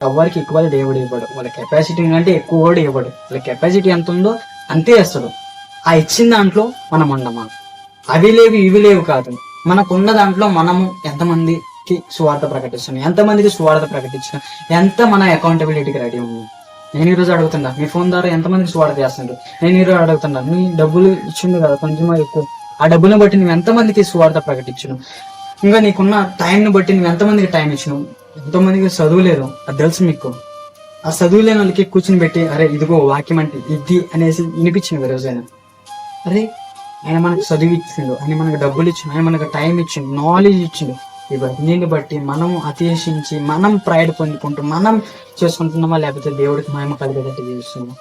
ఎవరికి ఎక్కువ దేవుడు ఇవ్వడు, వాళ్ళ కెపాసిటీ కంటే ఎక్కువ కూడా ఇవ్వడు. వాళ్ళ కెపాసిటీ ఎంత ఉందో అంతే ఇస్తాడు. ఆ ఇచ్చిన దాంట్లో మనం ఉండమా, అవి లేవు ఇవి లేవు కాదు, మనకున్న దాంట్లో మనము ఎంతమందికి సువార్త ప్రకటిస్తున్నాం, ఎంతమందికి సువార్త ప్రకటించినాం, ఎంత మన అకౌంటబిలిటీకి రెడీ ఉంది. నేను ఈరోజు అడుగుతున్నా, మీ ఫోన్ ద్వారా ఎంతమందికి సువార్త చేస్తుండ్రు. నేను ఈరోజు అడుగుతున్నా, నీ డబ్బులు ఇచ్చిండు కదా కొంచెమో ఎక్కువ, ఆ డబ్బులను బట్టి నువ్వు ఎంతమందికి సువార్త ప్రకటించను. ఇంకా నీకున్న టైంని బట్టి నువ్వు ఎంతమందికి టైం ఇచ్చినావు. ఎంతోమందికి చదువు లేదు, అది తెలుసు మీకు. ఆ చదువు లేని వాళ్ళకి కూర్చుని పెట్టి, అరే ఇదిగో వాక్యం అంటే ఇది అనేసి వినిపించింది రోజైనా. అరే ఆయన మనకు చదువు ఇచ్చిండు, ఆయన మనకు డబ్బులు ఇచ్చిండు, ఆయన మనకు టైం ఇచ్చిండు, నాలెడ్జ్ ఇచ్చిండు. ఇవన్నీ బట్టి మనం అతిశించి మనం ప్రైడ్ పొందుకుంటూ మనం చేసుకుంటున్నామా, లేకపోతే దేవుడికి మహిమ కలిగేటట్టు జీవిస్తున్నాం.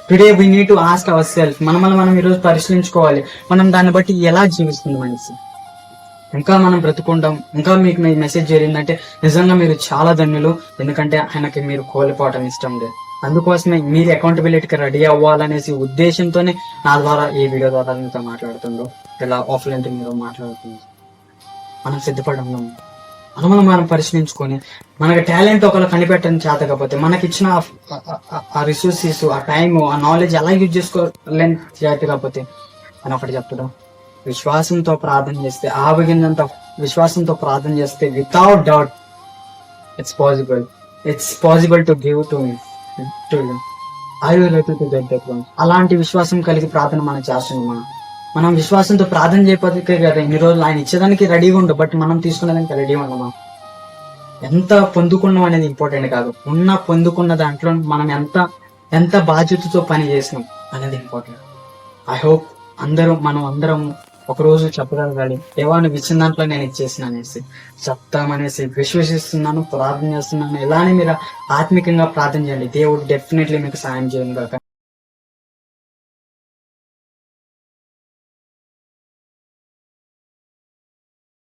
Today we need to ask our self. మనం ఈరోజు పరిశీలించుకోవాలి, మనం దాన్ని బట్టి ఎలా జీవిస్తుంది మనిషి. ఇంకా మనం బ్రతుకుంటాం. ఇంకా మీకు మీ మెసేజ్ జరిగిందంటే నిజంగా మీరు చాలా ధన్యులు, ఎందుకంటే ఆయనకి మీరు కోల్పోవటం ఇష్టం లేదు. అందుకోసమే మీరు అకౌంటబిలిటీకి రెడీ అవ్వాలనేసి ఉద్దేశంతోనే నా ద్వారా ఈ వీడియో ద్వారా మీతో మాట్లాడుతుండ్రు, ఇలా ఆఫ్లైన్ మీరు మాట్లాడుతుంది. మనం సిద్ధపడి ఉన్నాము. మనం పరిశీలించుకొని మనకి టాలెంట్ ఒకళ్ళు కనిపెట్టడం చేతకపోతే, మనకిచ్చిన ఆ రిసోర్సెస్, ఆ టైం, ఆ నాలెడ్జ్ ఎలా యూజ్ చేసుకోలేని చేతకపోతే అని ఒకటి చెప్తాడు, విశ్వాసంతో ప్రార్థన చేస్తే, ఆవగింజంత విశ్వాసంతో ప్రార్థన చేస్తే without doubt it's possible to give to you. అలాంటి విశ్వాసం కలిగి ప్రార్థన మనం చేస్తున్నాం. మనం విశ్వాసంతో ప్రార్థన చేయకపోతే కదా ఇన్ని రోజులు ఆయన ఇచ్చేదానికి రెడీగా ఉండు, బట్ మనం తీసుకునేదానికి రెడీ ఉండమా. ఎంత పొందుకున్నాం అనేది ఇంపార్టెంట్ కాదు, పొందుకున్న దాంట్లో మనం ఎంత బాధ్యతతో పని చేసినాం అనేది ఇంపార్టెంట్. ఐ హోప్ మనం అందరం ఒకరోజు చెప్పగలగాలి, దేవా నువ్వు ఇచ్చిన దాంట్లో నేను ఇచ్చేసిన అనేసి చెప్తామనేసి విశ్వసిస్తున్నాను, ప్రార్థన చేస్తున్నాను. ఇలానే మీరు ఆత్మికంగా ప్రార్థన చేయండి, దేవుడు డెఫినెట్లీ మీకు సాయం చేయను కాక.